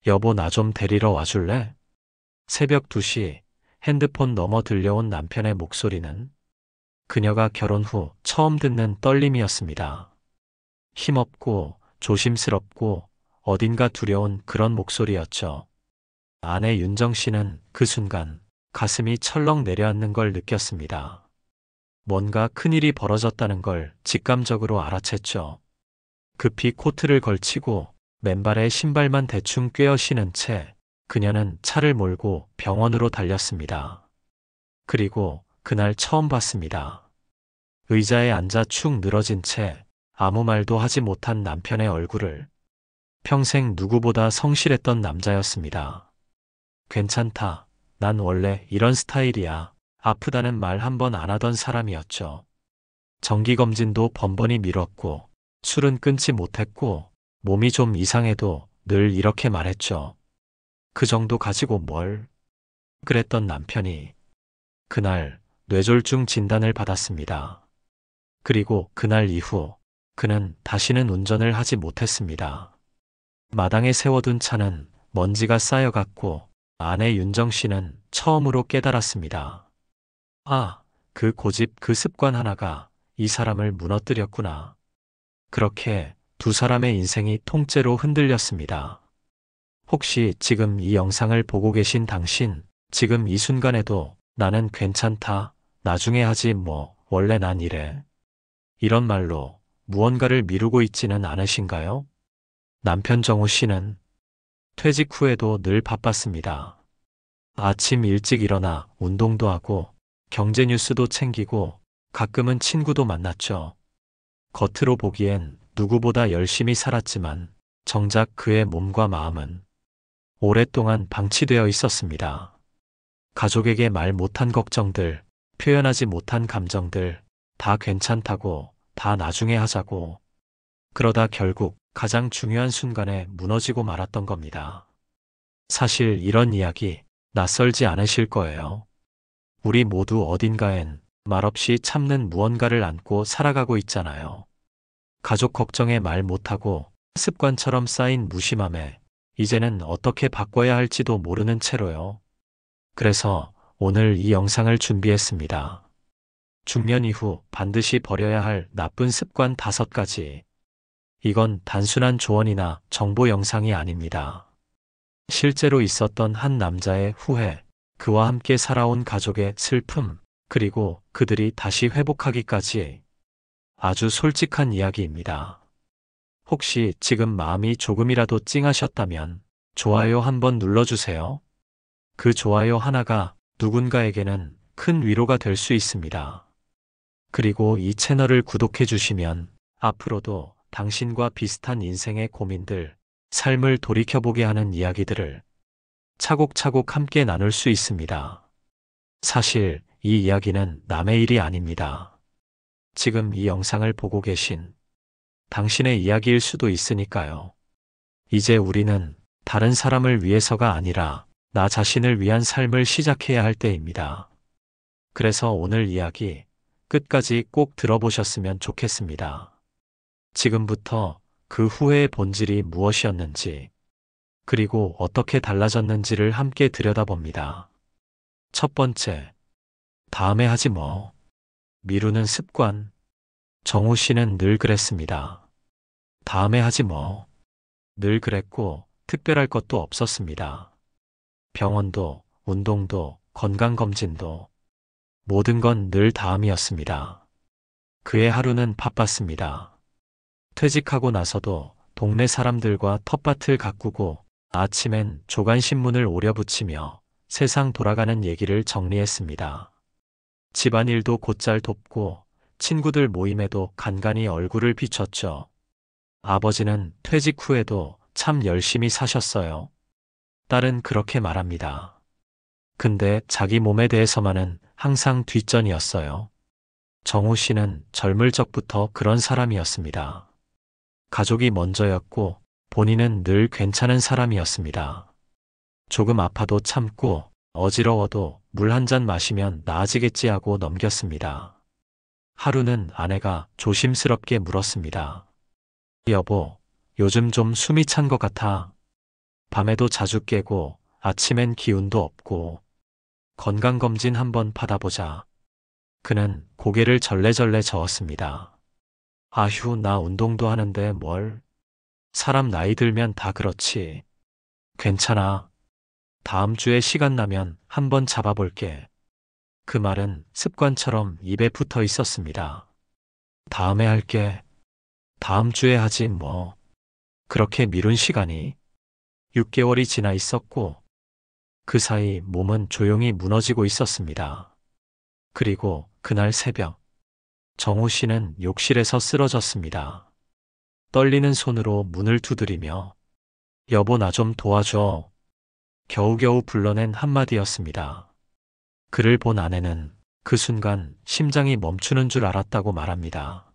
여보, 나 좀 데리러 와줄래? 새벽 2시 핸드폰 너머 들려온 남편의 목소리는 그녀가 결혼 후 처음 듣는 떨림이었습니다. 힘없고 조심스럽고 어딘가 두려운 그런 목소리였죠. 아내 윤정 씨는 그 순간 가슴이 철렁 내려앉는 걸 느꼈습니다. 뭔가 큰일이 벌어졌다는 걸 직감적으로 알아챘죠. 급히 코트를 걸치고 맨발에 신발만 대충 꿰어 신은 채 그녀는 차를 몰고 병원으로 달렸습니다. 그리고 그날 처음 봤습니다. 의자에 앉아 축 늘어진 채 아무 말도 하지 못한 남편의 얼굴을. 평생 누구보다 성실했던 남자였습니다. 괜찮다. 난 원래 이런 스타일이야. 아프다는 말 한 번 안 하던 사람이었죠. 정기검진도 번번이 미뤘고 술은 끊지 못했고 몸이 좀 이상해도 늘 이렇게 말했죠. 그 정도 가지고 뭘? 그랬던 남편이 그날 뇌졸중 진단을 받았습니다. 그리고 그날 이후 그는 다시는 운전을 하지 못했습니다. 마당에 세워둔 차는 먼지가 쌓여갔고 아내 윤정 씨는 처음으로 깨달았습니다. 아, 그 고집, 그 습관 하나가 이 사람을 무너뜨렸구나. 그렇게 두 사람의 인생이 통째로 흔들렸습니다. 혹시 지금 이 영상을 보고 계신 당신, 지금 이 순간에도 나는 괜찮다, 나중에 하지 뭐, 원래 난 이래. 이런 말로 무언가를 미루고 있지는 않으신가요? 남편 정우 씨는 퇴직 후에도 늘 바빴습니다. 아침 일찍 일어나 운동도 하고 경제 뉴스도 챙기고 가끔은 친구도 만났죠. 겉으로 보기엔 누구보다 열심히 살았지만 정작 그의 몸과 마음은 오랫동안 방치되어 있었습니다. 가족에게 말 못한 걱정들, 표현하지 못한 감정들, 다 괜찮다고, 다 나중에 하자고. 그러다 결국 가장 중요한 순간에 무너지고 말았던 겁니다. 사실 이런 이야기 낯설지 않으실 거예요. 우리 모두 어딘가엔 말없이 참는 무언가를 안고 살아가고 있잖아요. 가족 걱정에 말 못하고 습관처럼 쌓인 무심함에 이제는 어떻게 바꿔야 할지도 모르는 채로요. 그래서 오늘 이 영상을 준비했습니다. 중년 이후 반드시 버려야 할 나쁜 습관 5가지. 이건 단순한 조언이나 정보 영상이 아닙니다. 실제로 있었던 한 남자의 후회, 그와 함께 살아온 가족의 슬픔, 그리고 그들이 다시 회복하기까지 아주 솔직한 이야기입니다. 혹시 지금 마음이 조금이라도 찡하셨다면 좋아요 한번 눌러주세요. 그 좋아요 하나가 누군가에게는 큰 위로가 될 수 있습니다. 그리고 이 채널을 구독해 주시면 앞으로도 당신과 비슷한 인생의 고민들, 삶을 돌이켜보게 하는 이야기들을 차곡차곡 함께 나눌 수 있습니다. 사실 이 이야기는 남의 일이 아닙니다. 지금 이 영상을 보고 계신 당신의 이야기일 수도 있으니까요. 이제 우리는 다른 사람을 위해서가 아니라 나 자신을 위한 삶을 시작해야 할 때입니다. 그래서 오늘 이야기 끝까지 꼭 들어보셨으면 좋겠습니다. 지금부터 그 후회의 본질이 무엇이었는지, 그리고 어떻게 달라졌는지를 함께 들여다봅니다. 첫 번째, 다음에 하지 뭐. 미루는 습관. 정우 씨는 늘 그랬습니다. 다음에 하지 뭐. 늘 그랬고 특별할 것도 없었습니다. 병원도, 운동도, 건강검진도 모든 건 늘 다음이었습니다. 그의 하루는 바빴습니다. 퇴직하고 나서도 동네 사람들과 텃밭을 가꾸고 아침엔 조간신문을 오려붙이며 세상 돌아가는 얘기를 정리했습니다. 집안일도 곧잘 돕고 친구들 모임에도 간간히 얼굴을 비췄죠. 아버지는 퇴직 후에도 참 열심히 사셨어요. 딸은 그렇게 말합니다. 근데 자기 몸에 대해서만은 항상 뒷전이었어요. 정우 씨는 젊을 적부터 그런 사람이었습니다. 가족이 먼저였고 본인은 늘 괜찮은 사람이었습니다. 조금 아파도 참고 어지러워도 물 한 잔 마시면 나아지겠지 하고 넘겼습니다. 하루는 아내가 조심스럽게 물었습니다. 여보, 요즘 좀 숨이 찬 것 같아. 밤에도 자주 깨고 아침엔 기운도 없고 건강검진 한번 받아보자. 그는 고개를 절레절레 저었습니다. 아휴, 나 운동도 하는데 뭘. 사람 나이 들면 다 그렇지. 괜찮아. 다음 주에 시간 나면 한번 잡아볼게. 그 말은 습관처럼 입에 붙어 있었습니다. 다음에 할게. 다음 주에 하지 뭐. 그렇게 미룬 시간이 6개월이 지나 있었고 그 사이 몸은 조용히 무너지고 있었습니다. 그리고 그날 새벽 정우 씨는 욕실에서 쓰러졌습니다. 떨리는 손으로 문을 두드리며 여보 나 좀 도와줘. 겨우겨우 불러낸 한마디였습니다. 그를 본 아내는 그 순간 심장이 멈추는 줄 알았다고 말합니다.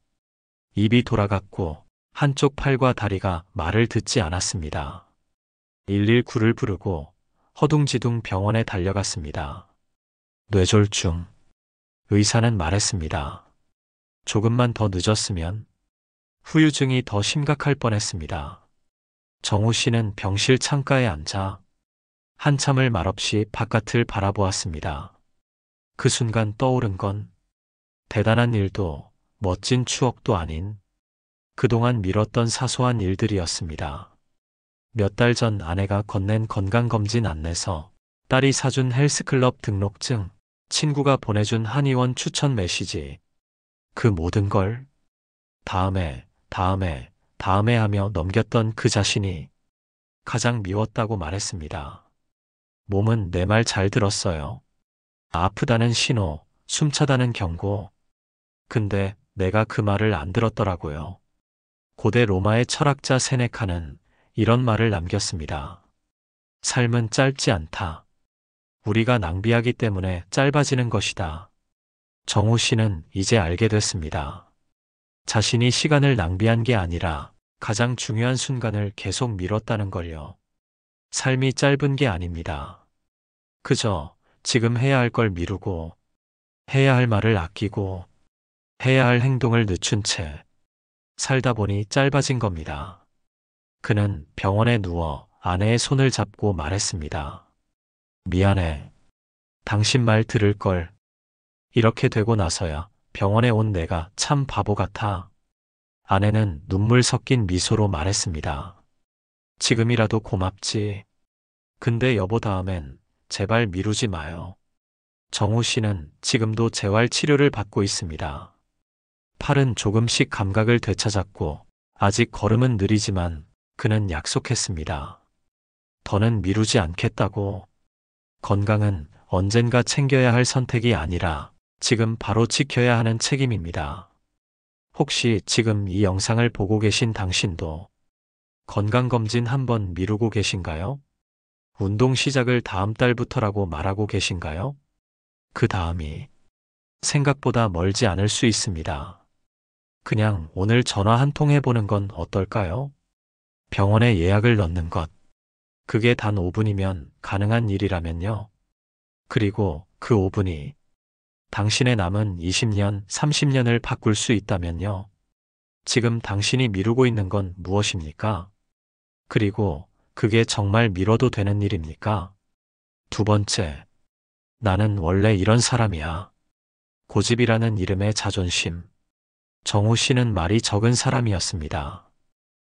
입이 돌아갔고 한쪽 팔과 다리가 말을 듣지 않았습니다. 119를 부르고 허둥지둥 병원에 달려갔습니다. 뇌졸중. 의사는 말했습니다. 조금만 더 늦었으면 후유증이 더 심각할 뻔했습니다. 정우 씨는 병실 창가에 앉아 한참을 말없이 바깥을 바라보았습니다. 그 순간 떠오른 건 대단한 일도 멋진 추억도 아닌 그동안 미뤘던 사소한 일들이었습니다. 몇 달 전 아내가 건넨 건강검진 안내서, 딸이 사준 헬스클럽 등록증, 친구가 보내준 한의원 추천 메시지. 그 모든 걸 다음에 하며 넘겼던 그 자신이 가장 미웠다고 말했습니다. 몸은 내 말 잘 들었어요. 아프다는 신호, 숨차다는 경고. 근데 내가 그 말을 안 들었더라고요. 고대 로마의 철학자 세네카는 이런 말을 남겼습니다. 삶은 짧지 않다. 우리가 낭비하기 때문에 짧아지는 것이다. 정우 씨는 이제 알게 됐습니다. 자신이 시간을 낭비한 게 아니라 가장 중요한 순간을 계속 미뤘다는 걸요. 삶이 짧은 게 아닙니다. 그저 지금 해야 할 걸 미루고, 해야 할 말을 아끼고, 해야 할 행동을 늦춘 채 살다 보니 짧아진 겁니다. 그는 병원에 누워 아내의 손을 잡고 말했습니다. 미안해. 당신 말 들을 걸. 이렇게 되고 나서야 병원에 온 내가 참 바보 같아. 아내는 눈물 섞인 미소로 말했습니다. 지금이라도 고맙지. 근데 여보 다음엔 제발 미루지 마요. 정우 씨는 지금도 재활 치료를 받고 있습니다. 팔은 조금씩 감각을 되찾았고 아직 걸음은 느리지만 그는 약속했습니다. 더는 미루지 않겠다고. 건강은 언젠가 챙겨야 할 선택이 아니라 지금 바로 지켜야 하는 책임입니다. 혹시 지금 이 영상을 보고 계신 당신도 건강검진 한번 미루고 계신가요? 운동 시작을 다음 달부터라고 말하고 계신가요? 그 다음이 생각보다 멀지 않을 수 있습니다. 그냥 오늘 전화 한 통 해보는 건 어떨까요? 병원에 예약을 넣는 것. 그게 단 5분이면 가능한 일이라면요. 그리고 그 5분이 당신의 남은 20년, 30년을 바꿀 수 있다면요. 지금 당신이 미루고 있는 건 무엇입니까? 그리고 그게 정말 미뤄도 되는 일입니까? 두 번째, 나는 원래 이런 사람이야. 고집이라는 이름의 자존심. 정우 씨는 말이 적은 사람이었습니다.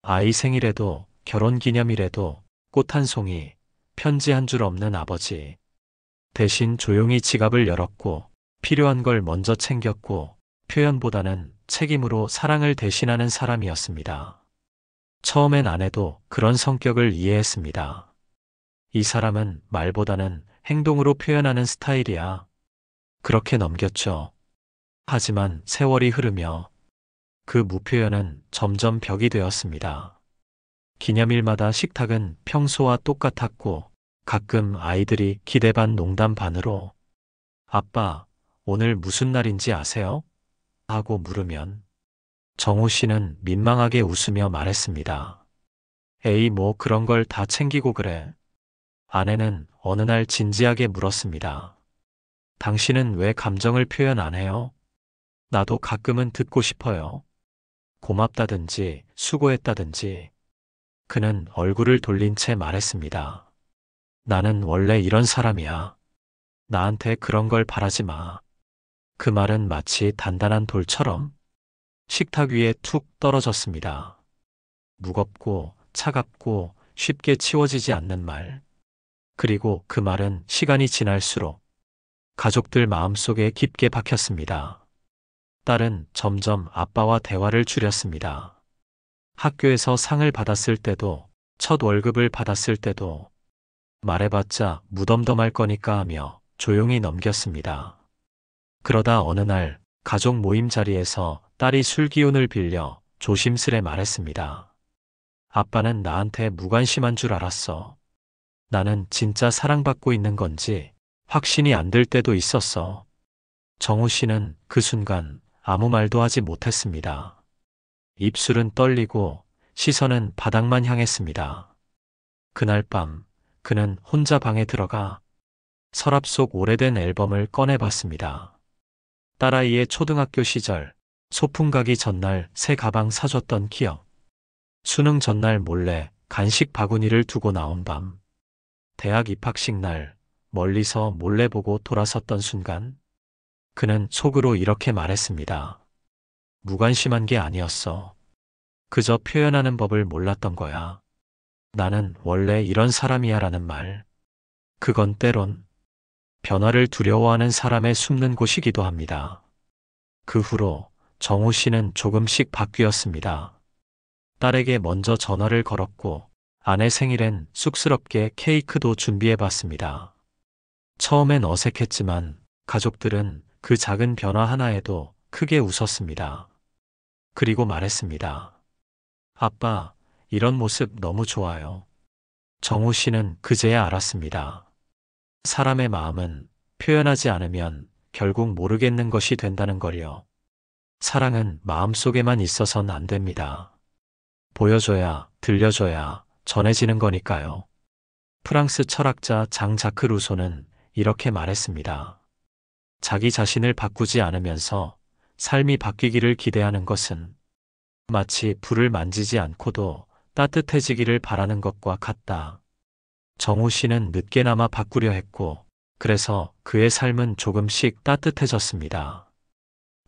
아이 생일에도 결혼 기념일에도 꽃 한 송이, 편지 한 줄 없는 아버지. 대신 조용히 지갑을 열었고 필요한 걸 먼저 챙겼고 표현보다는 책임으로 사랑을 대신하는 사람이었습니다. 처음엔 아내도 그런 성격을 이해했습니다. 이 사람은 말보다는 행동으로 표현하는 스타일이야. 그렇게 넘겼죠. 하지만 세월이 흐르며 그 무표현은 점점 벽이 되었습니다. 기념일마다 식탁은 평소와 똑같았고 가끔 아이들이 기대 반 농담 반으로 아빠, 오늘 무슨 날인지 아세요? 하고 물으면 정우 씨는 민망하게 웃으며 말했습니다. 에이, 뭐 그런 걸 다 챙기고 그래. 아내는 어느 날 진지하게 물었습니다. 당신은 왜 감정을 표현 안 해요? 나도 가끔은 듣고 싶어요. 고맙다든지 수고했다든지. 그는 얼굴을 돌린 채 말했습니다. 나는 원래 이런 사람이야. 나한테 그런 걸 바라지 마. 그 말은 마치 단단한 돌처럼 식탁 위에 툭 떨어졌습니다. 무겁고 차갑고 쉽게 치워지지 않는 말. 그리고 그 말은 시간이 지날수록 가족들 마음속에 깊게 박혔습니다. 딸은 점점 아빠와 대화를 줄였습니다. 학교에서 상을 받았을 때도, 첫 월급을 받았을 때도 말해봤자 무덤덤할 거니까 하며 조용히 넘겼습니다. 그러다 어느 날 가족 모임 자리에서 딸이 술 기운을 빌려 조심스레 말했습니다. 아빠는 나한테 무관심한 줄 알았어. 나는 진짜 사랑받고 있는 건지 확신이 안 들 때도 있었어. 정우 씨는 그 순간 아무 말도 하지 못했습니다. 입술은 떨리고 시선은 바닥만 향했습니다. 그날 밤 그는 혼자 방에 들어가 서랍 속 오래된 앨범을 꺼내봤습니다. 딸아이의 초등학교 시절 소풍 가기 전날 새 가방 사줬던 기억. 수능 전날 몰래 간식 바구니를 두고 나온 밤. 대학 입학식 날 멀리서 몰래 보고 돌아섰던 순간 그는 속으로 이렇게 말했습니다. 무관심한 게 아니었어. 그저 표현하는 법을 몰랐던 거야. 나는 원래 이런 사람이야 라는 말. 그건 때론 변화를 두려워하는 사람의 숨는 곳이기도 합니다. 그 후로 정우 씨는 조금씩 바뀌었습니다. 딸에게 먼저 전화를 걸었고 아내 생일엔 쑥스럽게 케이크도 준비해봤습니다. 처음엔 어색했지만 가족들은 그 작은 변화 하나에도 크게 웃었습니다. 그리고 말했습니다. 아빠, 이런 모습 너무 좋아요. 정우 씨는 그제야 알았습니다. 사람의 마음은 표현하지 않으면 결국 모르겠는 것이 된다는 걸요. 사랑은 마음속에만 있어선 안 됩니다. 보여줘야, 들려줘야 전해지는 거니까요. 프랑스 철학자 장 자크 루소는 이렇게 말했습니다. 자기 자신을 바꾸지 않으면서 삶이 바뀌기를 기대하는 것은 마치 불을 만지지 않고도 따뜻해지기를 바라는 것과 같다. 정우 씨는 늦게나마 바꾸려 했고, 그래서 그의 삶은 조금씩 따뜻해졌습니다.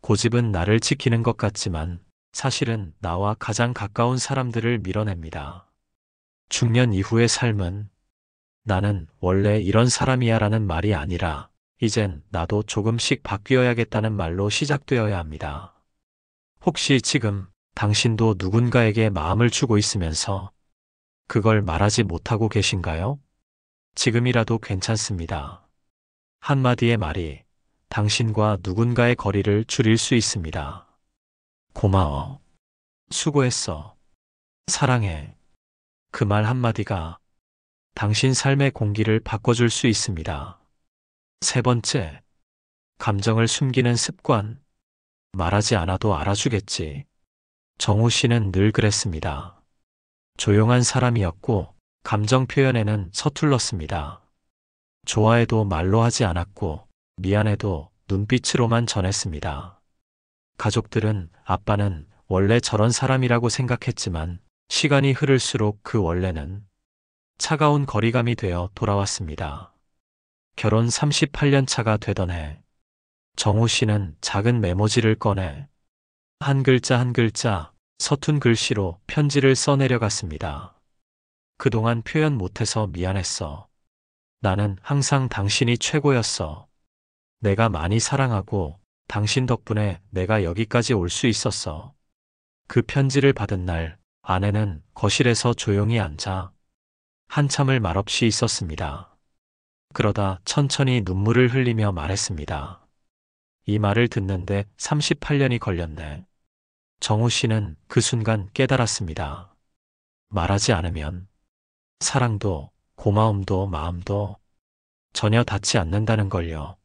고집은 나를 지키는 것 같지만 사실은 나와 가장 가까운 사람들을 밀어냅니다. 중년 이후의 삶은 나는 원래 이런 사람이야 라는 말이 아니라 이젠 나도 조금씩 바뀌어야겠다는 말로 시작되어야 합니다. 혹시 지금 당신도 누군가에게 마음을 주고 있으면서 그걸 말하지 못하고 계신가요? 지금이라도 괜찮습니다. 한마디의 말이 당신과 누군가의 거리를 줄일 수 있습니다. 고마워. 수고했어. 사랑해. 그 말 한마디가 당신 삶의 공기를 바꿔줄 수 있습니다. 세 번째, 감정을 숨기는 습관. 말하지 않아도 알아주겠지. 정우 씨는 늘 그랬습니다. 조용한 사람이었고 감정 표현에는 서툴렀습니다. 좋아해도 말로 하지 않았고 미안해도 눈빛으로만 전했습니다. 가족들은 아빠는 원래 저런 사람이라고 생각했지만 시간이 흐를수록 그 원래는 차가운 거리감이 되어 돌아왔습니다. 결혼 38년 차가 되던 해, 정우 씨는 작은 메모지를 꺼내 한 글자 한 글자 서툰 글씨로 편지를 써내려갔습니다. 그동안 표현 못해서 미안했어. 나는 항상 당신이 최고였어. 내가 많이 사랑하고 당신 덕분에 내가 여기까지 올 수 있었어. 그 편지를 받은 날 아내는 거실에서 조용히 앉아 한참을 말없이 있었습니다. 그러다 천천히 눈물을 흘리며 말했습니다. 이 말을 듣는데 38년이 걸렸네. 정우 씨는 그 순간 깨달았습니다. 말하지 않으면 사랑도 고마움도 마음도 전혀 닿지 않는다는 걸요.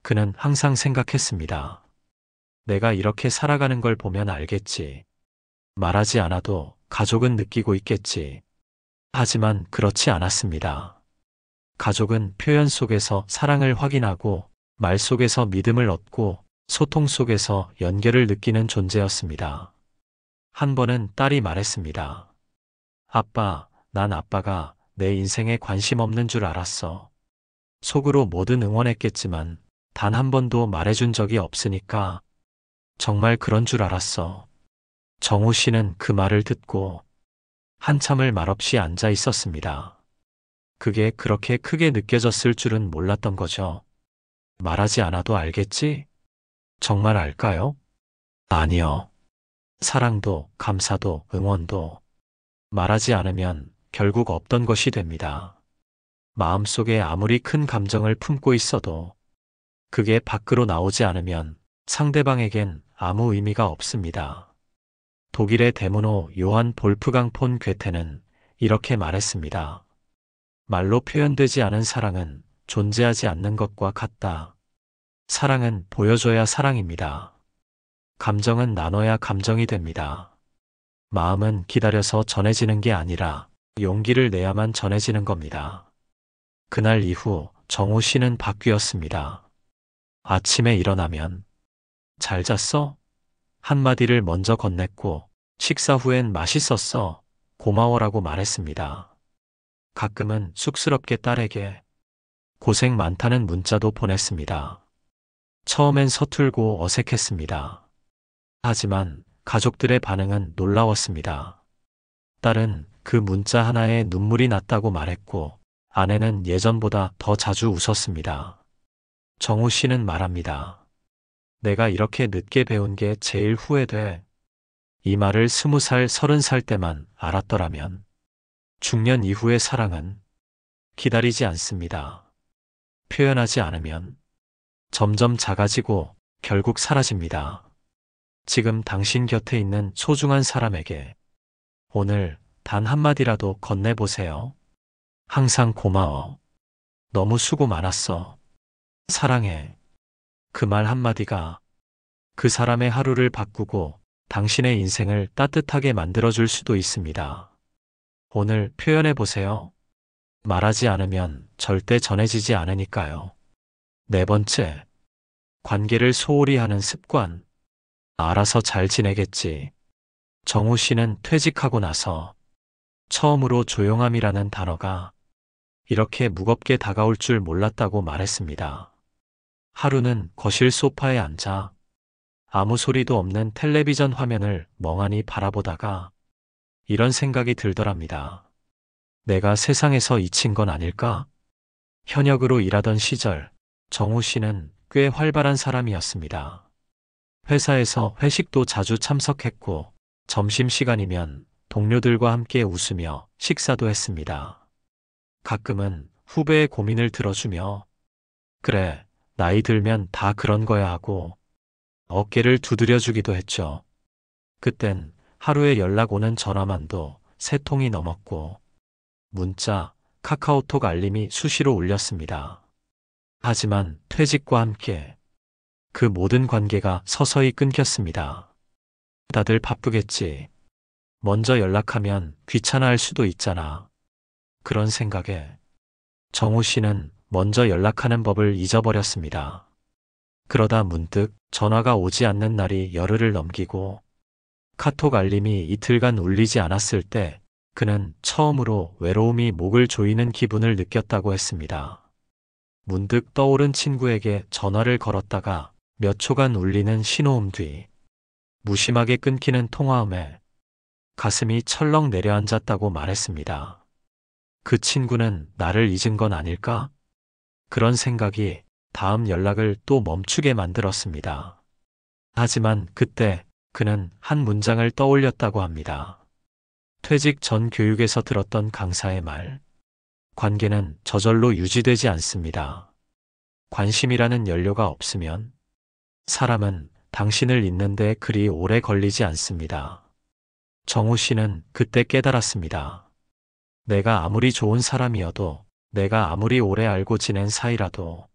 그는 항상 생각했습니다. 내가 이렇게 살아가는 걸 보면 알겠지. 말하지 않아도 가족은 느끼고 있겠지. 하지만 그렇지 않았습니다. 가족은 표현 속에서 사랑을 확인하고 말 속에서 믿음을 얻고 소통 속에서 연결을 느끼는 존재였습니다. 한 번은 딸이 말했습니다. 난 아빠가 내 인생에 관심 없는 줄 알았어. 속으로 뭐든 응원했겠지만 단 한 번도 말해준 적이 없으니까 정말 그런 줄 알았어. 정우 씨는 그 말을 듣고 한참을 말없이 앉아 있었습니다. 그게 그렇게 크게 느껴졌을 줄은 몰랐던 거죠. 말하지 않아도 알겠지? 정말 알까요? 아니요. 사랑도, 감사도, 응원도 말하지 않으면 결국 없던 것이 됩니다. 마음속에 아무리 큰 감정을 품고 있어도 그게 밖으로 나오지 않으면 상대방에겐 아무 의미가 없습니다. 독일의 대문호 요한 볼프강 폰 괴테는 이렇게 말했습니다. 말로 표현되지 않은 사랑은 존재하지 않는 것과 같다. 사랑은 보여줘야 사랑입니다. 감정은 나눠야 감정이 됩니다. 마음은 기다려서 전해지는 게 아니라 용기를 내야만 전해지는 겁니다. 그날 이후 정우 씨는 바뀌었습니다. 아침에 일어나면 잘 잤어? 한마디를 먼저 건넸고 식사 후엔 맛있었어. 고마워라고 말했습니다. 가끔은 쑥스럽게 딸에게 고생 많다는 문자도 보냈습니다. 처음엔 서툴고 어색했습니다. 하지만 가족들의 반응은 놀라웠습니다. 딸은 그 문자 하나에 눈물이 났다고 말했고 아내는 예전보다 더 자주 웃었습니다. 정우 씨는 말합니다. 내가 이렇게 늦게 배운 게 제일 후회돼. 이 말을 20살, 30살 때만 알았더라면 중년 이후의 사랑은 기다리지 않습니다. 표현하지 않으면 점점 작아지고 결국 사라집니다. 지금 당신 곁에 있는 소중한 사람에게 오늘 단 한마디라도 건네보세요. 항상 고마워. 너무 수고 많았어. 사랑해. 그 말 한마디가 그 사람의 하루를 바꾸고 당신의 인생을 따뜻하게 만들어줄 수도 있습니다. 오늘 표현해보세요. 말하지 않으면 절대 전해지지 않으니까요. 네 번째, 관계를 소홀히 하는 습관. 알아서 잘 지내겠지. 정우 씨는 퇴직하고 나서 처음으로 조용함이라는 단어가 이렇게 무겁게 다가올 줄 몰랐다고 말했습니다. 하루는 거실 소파에 앉아 아무 소리도 없는 텔레비전 화면을 멍하니 바라보다가 이런 생각이 들더랍니다. 내가 세상에서 잊힌 건 아닐까? 현역으로 일하던 시절 정우 씨는 꽤 활발한 사람이었습니다. 회사에서 회식도 자주 참석했고 점심시간이면 동료들과 함께 웃으며 식사도 했습니다. 가끔은 후배의 고민을 들어주며 그래, 나이 들면 다 그런 거야 하고 어깨를 두드려주기도 했죠. 그땐 하루에 연락 오는 전화만도 3통이 넘었고 문자, 카카오톡 알림이 수시로 울렸습니다. 하지만 퇴직과 함께 그 모든 관계가 서서히 끊겼습니다. 다들 바쁘겠지. 먼저 연락하면 귀찮아할 수도 있잖아. 그런 생각에 정우 씨는 먼저 연락하는 법을 잊어버렸습니다. 그러다 문득 전화가 오지 않는 날이 열흘을 넘기고 카톡 알림이 이틀간 울리지 않았을 때 그는 처음으로 외로움이 목을 조이는 기분을 느꼈다고 했습니다. 문득 떠오른 친구에게 전화를 걸었다가 몇 초간 울리는 신호음 뒤 무심하게 끊기는 통화음에 가슴이 철렁 내려앉았다고 말했습니다. 그 친구는 나를 잊은 건 아닐까? 그런 생각이 다음 연락을 또 멈추게 만들었습니다. 하지만 그때 그는 한 문장을 떠올렸다고 합니다. 퇴직 전 교육에서 들었던 강사의 말. 관계는 저절로 유지되지 않습니다. 관심이라는 연료가 없으면 사람은 당신을 잊는데 그리 오래 걸리지 않습니다. 정우 씨는 그때 깨달았습니다. 내가 아무리 좋은 사람이어도 내가 아무리 오래 알고 지낸 사이라도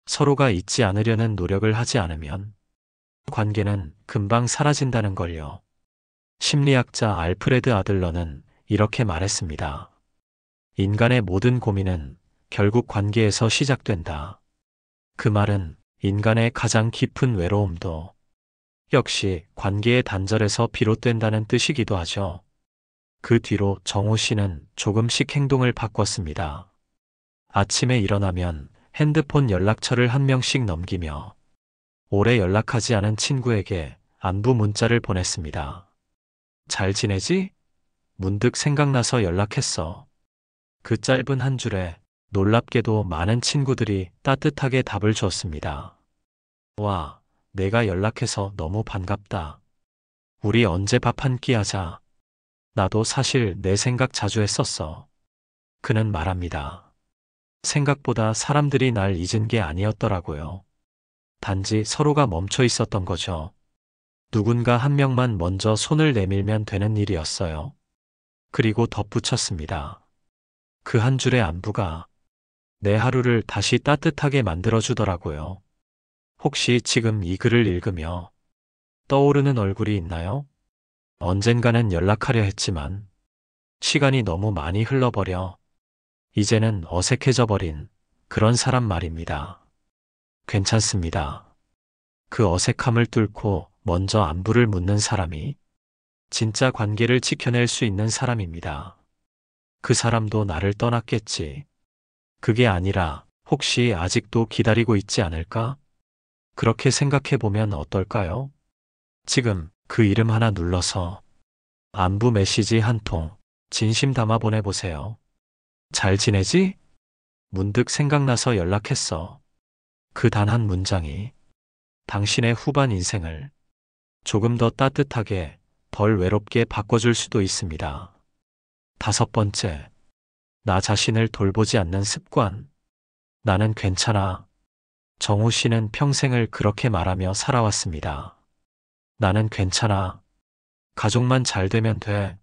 서로가 잊지 않으려는 노력을 하지 않으면 관계는 금방 사라진다는 걸요. 심리학자 알프레드 아들러는 이렇게 말했습니다. 인간의 모든 고민은 결국 관계에서 시작된다. 그 말은 인간의 가장 깊은 외로움도 역시 관계의 단절에서 비롯된다는 뜻이기도 하죠. 그 뒤로 정우 씨는 조금씩 행동을 바꿨습니다. 아침에 일어나면 핸드폰 연락처를 한 명씩 넘기며 오래 연락하지 않은 친구에게 안부 문자를 보냈습니다. 잘 지내지? 문득 생각나서 연락했어. 그 짧은 한 줄에 놀랍게도 많은 친구들이 따뜻하게 답을 줬습니다. 와, 내가 연락해서 너무 반갑다. 우리 언제 밥 한 끼 하자. 나도 사실 내 생각 자주 했었어. 그는 말합니다. 생각보다 사람들이 날 잊은 게 아니었더라고요. 단지 서로가 멈춰 있었던 거죠. 누군가 한 명만 먼저 손을 내밀면 되는 일이었어요. 그리고 덧붙였습니다. 그 한 줄의 안부가 내 하루를 다시 따뜻하게 만들어주더라고요. 혹시 지금 이 글을 읽으며 떠오르는 얼굴이 있나요? 언젠가는 연락하려 했지만 시간이 너무 많이 흘러버려 이제는 어색해져 버린 그런 사람 말입니다. 괜찮습니다. 그 어색함을 뚫고 먼저 안부를 묻는 사람이 진짜 관계를 지켜낼 수 있는 사람입니다. 그 사람도 나를 떠났겠지. 그게 아니라 혹시 아직도 기다리고 있지 않을까? 그렇게 생각해 보면 어떨까요? 지금 그 이름 하나 눌러서 안부 메시지 한 통 진심 담아 보내보세요. 잘 지내지? 문득 생각나서 연락했어. 그 단 한 문장이 당신의 후반 인생을 조금 더 따뜻하게, 덜 외롭게 바꿔줄 수도 있습니다. 5번째, 나 자신을 돌보지 않는 습관. 나는 괜찮아. 정우 씨는 평생을 그렇게 말하며 살아왔습니다. 나는 괜찮아. 가족만 잘 되면 돼.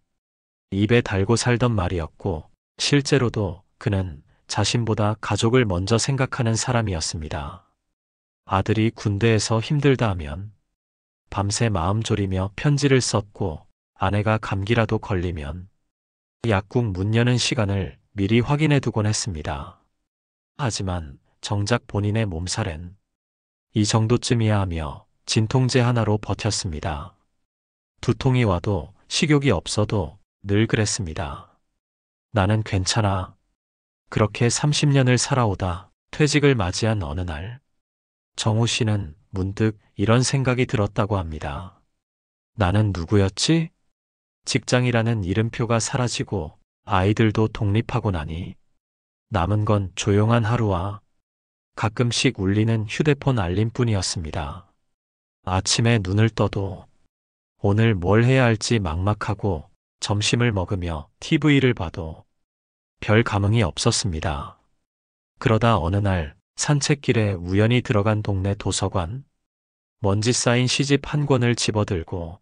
입에 달고 살던 말이었고, 실제로도 그는 자신보다 가족을 먼저 생각하는 사람이었습니다. 아들이 군대에서 힘들다 하면 밤새 마음 졸이며 편지를 썼고, 아내가 감기라도 걸리면 약국 문 여는 시간을 미리 확인해 두곤 했습니다. 하지만 정작 본인의 몸살엔 이 정도쯤이야 하며 진통제 하나로 버텼습니다. 두통이 와도 식욕이 없어도 늘 그랬습니다. 나는 괜찮아. 그렇게 30년을 살아오다 퇴직을 맞이한 어느 날, 정우 씨는 문득 이런 생각이 들었다고 합니다. 나는 누구였지? 직장이라는 이름표가 사라지고 아이들도 독립하고 나니 남은 건 조용한 하루와 가끔씩 울리는 휴대폰 알림뿐이었습니다. 아침에 눈을 떠도 오늘 뭘 해야 할지 막막하고 점심을 먹으며 TV를 봐도 별 감흥이 없었습니다. 그러다 어느 날 산책길에 우연히 들어간 동네 도서관, 먼지 쌓인 시집 한 권을 집어들고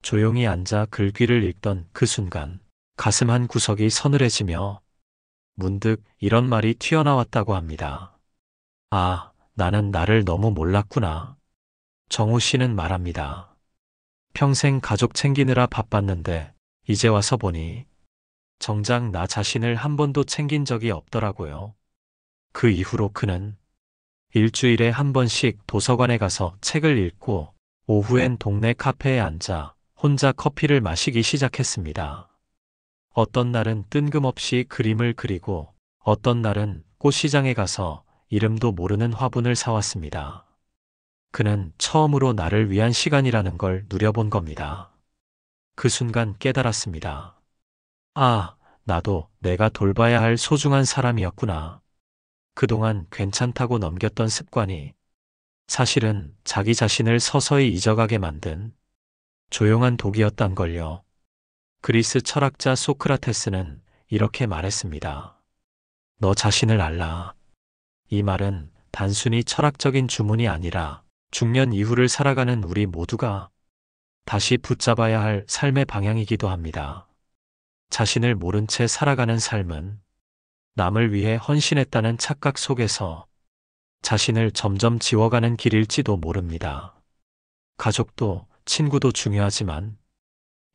조용히 앉아 글귀를 읽던 그 순간 가슴 한 구석이 서늘해지며 문득 이런 말이 튀어나왔다고 합니다. 아, 나는 나를 너무 몰랐구나. 정우 씨는 말합니다. 평생 가족 챙기느라 바빴는데 이제 와서 보니 정작 나 자신을 한 번도 챙긴 적이 없더라고요. 그 이후로 그는 일주일에 한 번씩 도서관에 가서 책을 읽고 오후엔 동네 카페에 앉아 혼자 커피를 마시기 시작했습니다. 어떤 날은 뜬금없이 그림을 그리고 어떤 날은 꽃시장에 가서 이름도 모르는 화분을 사왔습니다. 그는 처음으로 나를 위한 시간이라는 걸 누려본 겁니다. 그 순간 깨달았습니다. 아, 나도 내가 돌봐야 할 소중한 사람이었구나. 그동안 괜찮다고 넘겼던 습관이 사실은 자기 자신을 서서히 잊어가게 만든 조용한 독이었단 걸요. 그리스 철학자 소크라테스는 이렇게 말했습니다. 너 자신을 알라. 이 말은 단순히 철학적인 주문이 아니라 중년 이후를 살아가는 우리 모두가 다시 붙잡아야 할 삶의 방향이기도 합니다. 자신을 모른 채 살아가는 삶은 남을 위해 헌신했다는 착각 속에서 자신을 점점 지워가는 길일지도 모릅니다. 가족도 친구도 중요하지만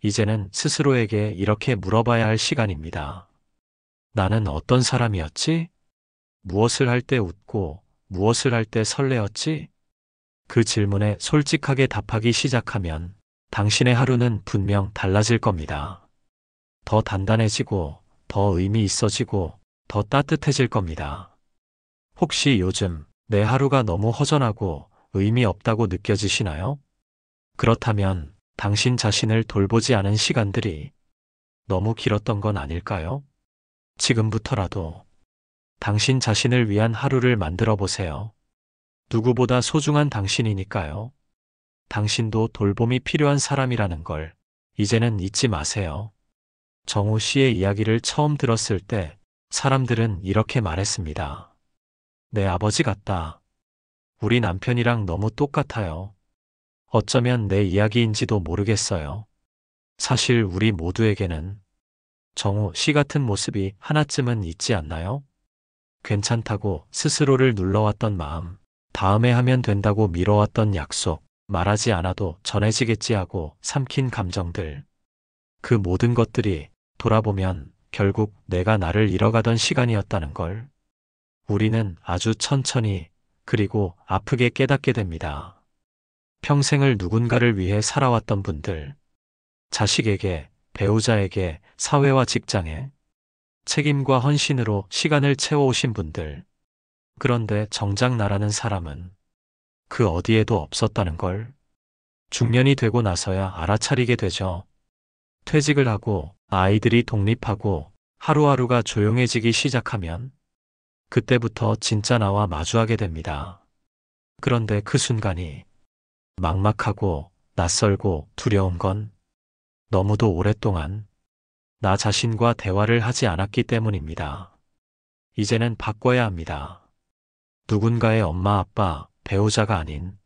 이제는 스스로에게 이렇게 물어봐야 할 시간입니다. 나는 어떤 사람이었지? 무엇을 할 때 웃고 무엇을 할 때 설레었지? 그 질문에 솔직하게 답하기 시작하면 당신의 하루는 분명 달라질 겁니다. 더 단단해지고, 더 의미 있어지고, 더 따뜻해질 겁니다. 혹시 요즘 내 하루가 너무 허전하고 의미 없다고 느껴지시나요? 그렇다면 당신 자신을 돌보지 않은 시간들이 너무 길었던 건 아닐까요? 지금부터라도 당신 자신을 위한 하루를 만들어 보세요. 누구보다 소중한 당신이니까요. 당신도 돌봄이 필요한 사람이라는 걸 이제는 잊지 마세요. 정우 씨의 이야기를 처음 들었을 때 사람들은 이렇게 말했습니다. 내 아버지 같다. 우리 남편이랑 너무 똑같아요. 어쩌면 내 이야기인지도 모르겠어요. 사실 우리 모두에게는 정우 씨 같은 모습이 하나쯤은 있지 않나요? 괜찮다고 스스로를 눌러왔던 마음, 다음에 하면 된다고 미뤄왔던 약속, 말하지 않아도 전해지겠지 하고 삼킨 감정들. 그 모든 것들이 돌아보면 결국 내가 나를 잃어가던 시간이었다는 걸 우리는 아주 천천히 그리고 아프게 깨닫게 됩니다. 평생을 누군가를 위해 살아왔던 분들, 자식에게, 배우자에게, 사회와 직장에 책임과 헌신으로 시간을 채워오신 분들. 그런데 정작 나라는 사람은 그 어디에도 없었다는 걸 중년이 되고 나서야 알아차리게 되죠. 퇴직을 하고 아이들이 독립하고 하루하루가 조용해지기 시작하면 그때부터 진짜 나와 마주하게 됩니다. 그런데 그 순간이 막막하고 낯설고 두려운 건 너무도 오랫동안 나 자신과 대화를 하지 않았기 때문입니다. 이제는 바꿔야 합니다. 누군가의 엄마, 아빠, 배우자가 아닌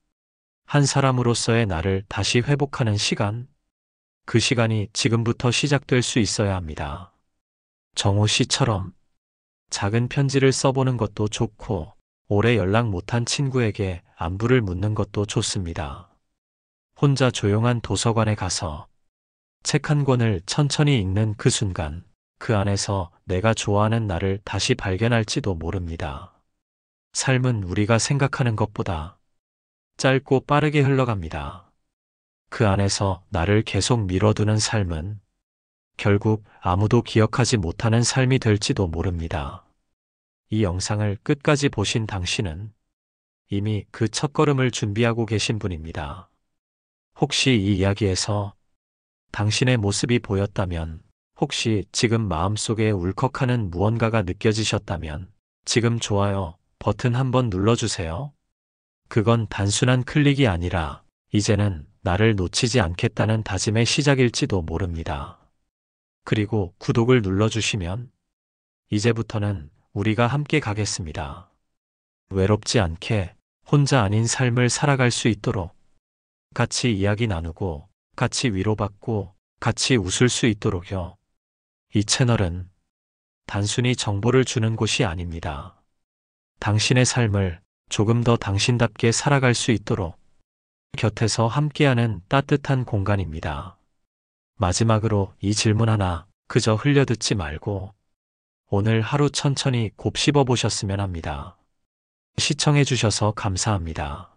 한 사람으로서의 나를 다시 회복하는 시간, 그 시간이 지금부터 시작될 수 있어야 합니다. 정호 씨처럼 작은 편지를 써보는 것도 좋고, 오래 연락 못한 친구에게 안부를 묻는 것도 좋습니다. 혼자 조용한 도서관에 가서 책 한 권을 천천히 읽는 그 순간, 그 안에서 내가 좋아하는 나를 다시 발견할지도 모릅니다. 삶은 우리가 생각하는 것보다 짧고 빠르게 흘러갑니다. 그 안에서 나를 계속 밀어두는 삶은 결국 아무도 기억하지 못하는 삶이 될지도 모릅니다. 이 영상을 끝까지 보신 당신은 이미 그 첫걸음을 준비하고 계신 분입니다. 혹시 이 이야기에서 당신의 모습이 보였다면, 혹시 지금 마음속에 울컥하는 무언가가 느껴지셨다면 지금 좋아요 버튼 한번 눌러주세요. 그건 단순한 클릭이 아니라 이제는 나를 놓치지 않겠다는 다짐의 시작일지도 모릅니다. 그리고 구독을 눌러주시면 이제부터는 우리가 함께 가겠습니다. 외롭지 않게 혼자 아닌 삶을 살아갈 수 있도록 같이 이야기 나누고 같이 위로받고 같이 웃을 수 있도록요. 이 채널은 단순히 정보를 주는 곳이 아닙니다. 당신의 삶을 조금 더 당신답게 살아갈 수 있도록 곁에서 함께하는 따뜻한 공간입니다. 마지막으로 이 질문 하나 그저 흘려듣지 말고 오늘 하루 천천히 곱씹어 보셨으면 합니다. 시청해 주셔서 감사합니다.